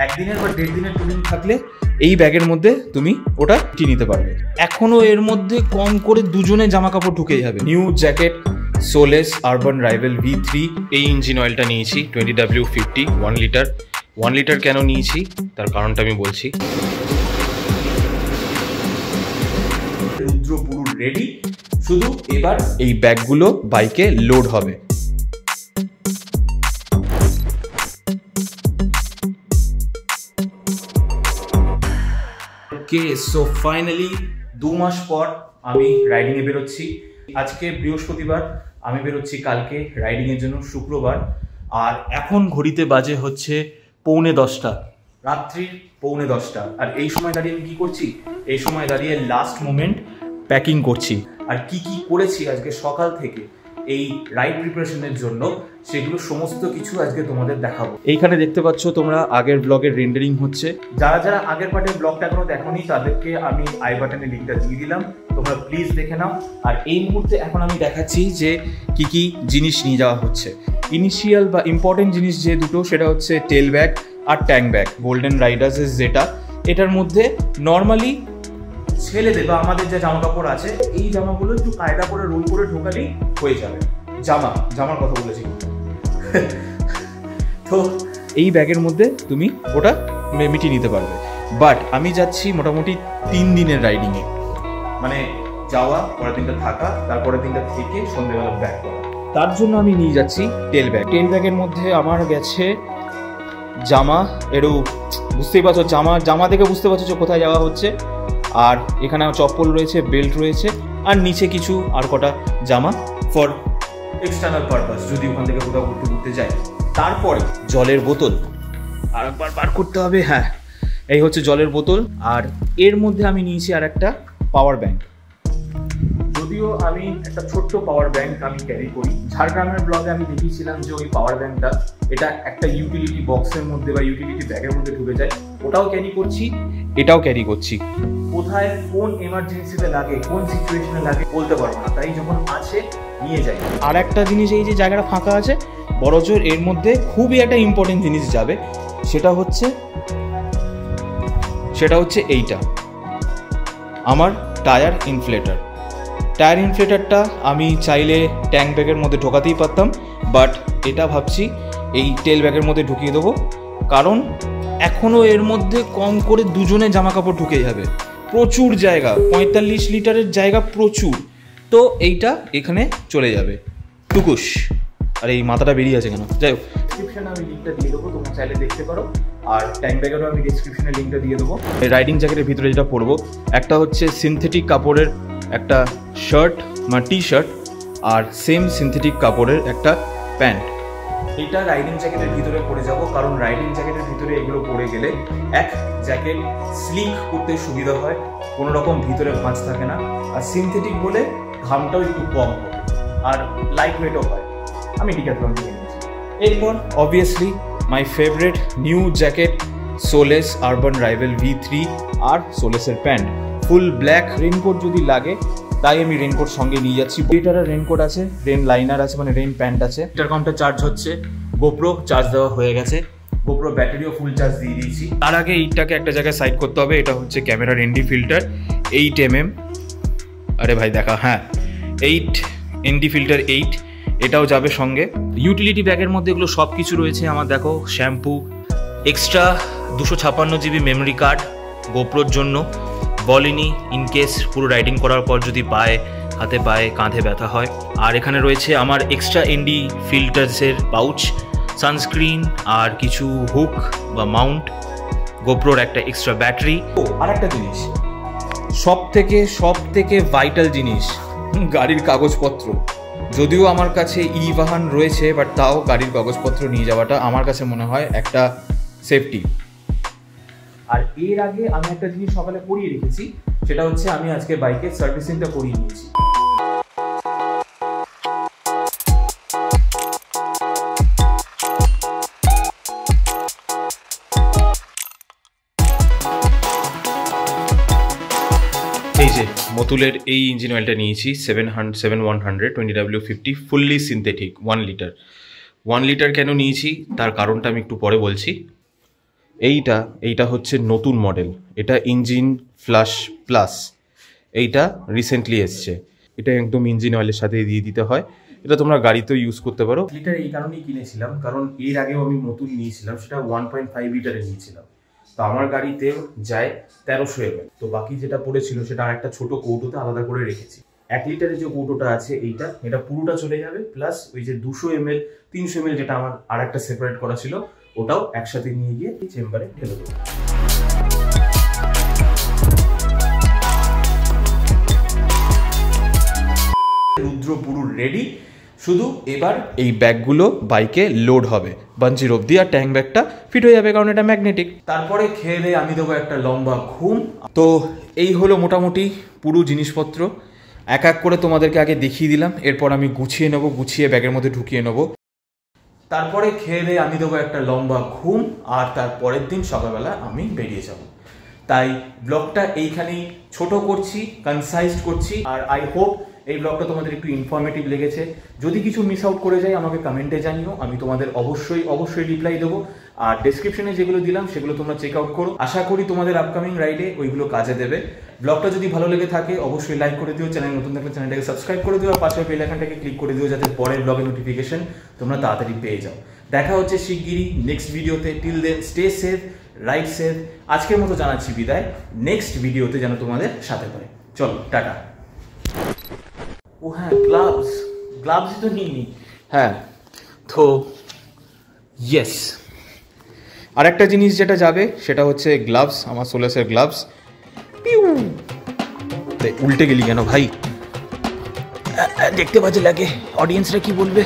একদিনের বা 1.5 দিনের ট্যুরিং থাকলে এই ব্যাগের মধ্যে তুমি ওটা কি নিতে পারবে। এখনো এর মধ্যে কম করে দুজনে জামা কাপড় ঢুকে যাবে। New jacket Solace Urban Rival V3, এই ইঞ্জিন অয়েলটা নিয়েছি 20W50 1 লিটার। 1 লিটার কেন নিয়েছি তার কারণটা আমি বলছি। রুদ্র পুরো রেডি, শুধু এবার এই ব্যাগগুলো বাইকে লোড হবে। ওকে, সো ফাইনালি 2 মাস পর আমি রাইডিং এ বেরোচ্ছি। আজকে বৃহস্পতিবার, আমি বেরোচ্ছি কালকে রাইডিং এর জন্য শুক্রবার। আর এখন ঘড়িতে বাজে হচ্ছে 9:45, রাত্রির 9:45। আর এই সময় দাঁড়িয়ে আমি কি করছি? এই সময় দাঁড়িয়ে লাস্ট মোমেন্ট প্যাকিং করছি। আর কি কি করেছি আজকে সকাল থেকে এই রাইড প্রিপারেশনের জন্য, সেগুলো সমস্ত কিছু আজকে তোমাদের দেখাবো। এইখানে দেখতে পাচ্ছ তোমরা আগের ব্লগের রেন্ডারিং হচ্ছে। যারা যারা আগের পার্টের ব্লগটা এখনো দেখোনি তাদেরকে আমি আই বাটনে লিঙ্কটা দিয়ে দিলাম, তোমরা প্লিজ দেখে নাও। আর এই মুহূর্তে এখন আমি দেখাচ্ছি যে কি কি জিনিস নিয়ে যাওয়া হচ্ছে। ইনিশিয়াল বা ইম্পর্টেন্ট জিনিস যে দুটো, সেটা হচ্ছে টেল ব্যাগ আর ট্যাঙ্ক ব্যাগ। গোল্ডেন রাইডার্সের যেটা, এটার মধ্যে নর্মালি ছেলেদের বা আমাদের যে জামা কাপড় আছে এই জামাগুলো একটু কায়দা করে রোল করে ঢোকালেই হয়ে যাবে। জামার কথা বলেছি। তো এই ব্যাগের মধ্যে তুমি ওটা মিটিয়ে নিতে পারবে। বাট আমি যাচ্ছি মোটামুটি 3 দিনের রাইডিংয়ে, মানে যাওয়া, পরের দিনটা থাকা, তারপরের দিনটা থেকে সন্ধ্যেবেলা ব্যাক করা। তার জন্য আমি নিয়ে যাচ্ছি টেল ব্যাগ। টেল ব্যাগের মধ্যে আমার গেছে জামা, এরও বুঝতেই পারছো, জামা থেকে বুঝতে পারছো যে কোথায় যাওয়া হচ্ছে। আর এখানে চপ্পল রয়েছে, বেল্ট রয়েছে, আর নিচে কিছু আর কটা জামা ফর এক্সটার্নাল পারপাস, যদি ওখান থেকে কোথাও ঘুরতে যাই। তারপরে জলের বোতল আর একবার বার করতে হবে। হ্যাঁ, এই হচ্ছে জলের বোতল। আর এর মধ্যে আমি নিয়েছি আর একটা পাওয়ার ব্যাংক। যদিও আমি একটা ছোট্ট পাওয়ার ব্যাংক আমি ক্যারি করি, ঝাড়গ্রামের ব্লগে আমি দেখিয়েছিলাম যে ওই পাওয়ার ব্যাংকটা এটা একটা ইউটিলিটি বক্সের মধ্যে বা ইউটিলিটি ব্যাগের মধ্যে ঢুকে যায়। ওটাও ক্যারি করছি, এটাও ক্যারি করছি। কোথায় কোন এমার্জেন্সিতে লাগে, কোন সিচুয়েশনে লাগে বলতে পারবো না, তাই যখন আছে নিয়ে যাই। আর একটা জিনিস, এই যে জায়গাটা ফাঁকা আছে বড়জোর, এর মধ্যে খুবই একটা ইম্পর্টেন্ট জিনিস যাবে, সেটা হচ্ছে এইটা, আমার টায়ার ইনফ্লেটার। টায়ার ইনফ্লেটারটা আমি চাইলে ট্যাঙ্ক ব্যাগের মধ্যে ঢোকাতেই পারতাম, বাট এটা ভাবছি এই টেল ব্যাগের মধ্যে ঢুকিয়ে দেবো, কারণ এখনও এর মধ্যে কম করে দুজনে জামা কাপড় ঢুকে যাবে। প্রচুর জায়গা, 45 লিটারের জায়গা প্রচুর। তো এইটা এখানে চলে যাবে টুকুস। আর এই মাথাটা বেরিয়ে আছে কেন, যাই হোক। ডিসক্রিপশনে আমি লিঙ্কটা দিয়ে দেবো, তোমরা চাইলে দেখতে পারো। আর ট্যাঙ্ক ব্যাগেরও আমি ডিসক্রিপশনে লিঙ্কটা দিয়ে দেবো। এই রাইডিং জ্যাকেটের ভিতরে যেটা পরবো, একটা হচ্ছে সিনথেটিক কাপড়ের একটা শার্ট বা টি শার্ট, আর সেম সিনথেটিক কাপড়ের একটা প্যান্ট। এটা রাইডিং জ্যাকেটের ভিতরে পরে যাব, কারণ রাইডিং জ্যাকেটের ভিতরে এগুলো পরে গেলে জ্যাকেট স্লিক করতে সুবিধা হয়, কোনো রকম ভিতরে ভাঁজ থাকে না। আর সিনথেটিক বলে ঘামটাও একটু কম হবে, আর লাইট ওয়েটও হয়। আমি ডিক্যাথলন থেকে নিয়েছি। এরপর obviously my favourite new jacket Solace Urban Rival V3 আর সোলেসের প্যান্ট। Full black. রেনকোট যদি লাগে তাই আমি রেনকোট সঙ্গে নিয়ে যাচ্ছি। লিটারের রেনকোট আছে, রেন লাইনার আছে, মানে রেন প্যান্ট আছে। লিটার কাউন্টার চার্জ হচ্ছে, গোপ্রো চার্জ দেওয়া হয়ে গেছে, গোপ্রো ব্যাটারিও ফুল চার্জ দিয়ে দিয়েছি। তার আগে এইটাকে একটা জায়গায় সাইড করতে হবে। এটা হচ্ছে ক্যামেরার ND ফিল্টার 8mm। আরে ভাই দেখা, হ্যাঁ 8 ND ফিল্টার 8, এটাও যাবে সঙ্গে। ইউটিলিটি ব্যাগের মধ্যে এগুলো সব কিছু রয়েছে আমার। দেখো, shampoo, extra 256 GB memory card গোপ্রোর জন্য, বলিনি ইনকেস পুরো রাইডিং করার পর যদি হাতে পায়ে কাঁধে ব্যথা হয়। আর এখানে রয়েছে আমার এক্সট্রা ND ফিল্টার্সের পাউচ, সানস্ক্রিন, আর কিছু হুক বা মাউন্ট, গোপ্রোর একটা এক্সট্রা ব্যাটারি। ও আর একটা জিনিস, সব থেকে ভাইটাল জিনিস, গাড়ির কাগজপত্র। যদিও আমার কাছে বাহন রয়েছে, বাট তাও গাড়ির কাগজপত্র নিয়ে যাওয়াটা আমার কাছে মনে হয় একটা সেফটি। আর এর আগে আমি একটা জিনিস সকালে করিয়ে রেখেছি, সেটা হচ্ছে আমি আজকে বাইকের সার্ভিসিংটা করিয়ে নিয়েছি। এই যে মতুলের এই ইঞ্জিন অয়েলটা নিয়েছি 7100 20W50 fully synthetic 1 litre. 1 litre কেন নিয়েছি তার কারণটা আমি একটু পরে বলছি। এইটা হচ্ছে নতুন মডেল, এটা ইঞ্জিন ফ্লাশ প্লাস, এইটা রিসেন্টলি এসছে। এটা একদম ইঞ্জিন অয়েলের সাথে দিয়ে দিতে হয়, এটা তোমরা গাড়িতেও ইউজ করতে পারো। লিটার এই কারণেই কিনেছিলাম কারণ এর আগেও আমি নতুন নিয়েছিলাম, সেটা 1.5 লিটারে নিয়েছিলাম। তো আমার গাড়িতে যায় 1300 ml, তো বাকি যেটা পড়েছিল সেটা আর একটা ছোট কৌটোতে আলাদা করে রেখেছি। 1 লিটারের যে কৌটোটা আছে এটা পুরোটা চলে যাবে, প্লাস ওই যে 200 ml 300 ml যেটা আমার আর একটা সেপারেট করা ছিল ওটাও একসাথে নিয়ে গিয়ে চেম্বারে ঢেলে দেবো। রুদ্র পুরো রেডি, শুধু এবার এই ব্যাগগুলো বাইকে লোড হবে বাঞ্জির অবধি, আর ট্যাঙ্ক ব্যাগটা ফিট হয়ে যাবে কারণ এটা ম্যাগনেটিক। তারপরে খেয়ে দিয়ে আমি দেবো একটা লম্বা ঘুম। তো এই হলো মোটামুটি পুরো জিনিসপত্র, এক এক করে তোমাদেরকে আগে দেখিয়ে দিলাম, এরপর আমি গুছিয়ে নেবো, গুছিয়ে ব্যাগের মধ্যে ঢুকিয়ে নেবো। তারপরে খেয়ে দিয়ে আমি দেবো একটা লম্বা ঘুম, আর তারপরের দিন সকালবেলা আমি বেরিয়ে যাব। তাই ব্লগটা এইখানেই ছোট করছি, কনসাইজড করছি, আর আই হোপ এই ব্লগটা তোমাদের একটু ইনফরমেটিভ লেগেছে। যদি কিছু মিস আউট করে যাই আমাকে কমেন্টে জানিও, আমি তোমাদের অবশ্যই রিপ্লাই দেবো। আর ডেসক্রিপশনে যেগুলো দিলাম সেগুলো তোমরা চেক আউট করো, আশা করি তোমাদের আপকামিং রাইডে ওইগুলো কাজে দেবে। ব্লগটা যদি ভালো লেগে থাকে অবশ্যই লাইক করে দিও, চ্যানেল নতুন থাকলে চ্যানেলটাকে সাবস্ক্রাইব করে দিও, আর পাশের বেল আইকনটাকে ক্লিক করে দিও যাতে পরের ব্লগের নোটিফিকেশন তোমরা তাড়াতাড়ি পেয়ে যাও। দেখা হচ্ছে শিগগিরই নেক্সট ভিডিওতে, till then stay safe, ride safe. আজকের মতো জানাচ্ছি বিদায়, নেক্সট ভিডিওতে যেন তোমাদের সাথে পাই। চলো টাটা। ও হ্যাঁ, গ্লাভসই তো নিইনি। হ্যাঁ, তো ইয়েস, আর একটা জিনিস যেটা যাবে সেটা হচ্ছে গ্লাভস, আমার সোলাসের গ্লাভস। উল্টে গেলি কেন ভাই? দেখতে বাজে লাগে, অডিয়েন্সরা কি বলবে?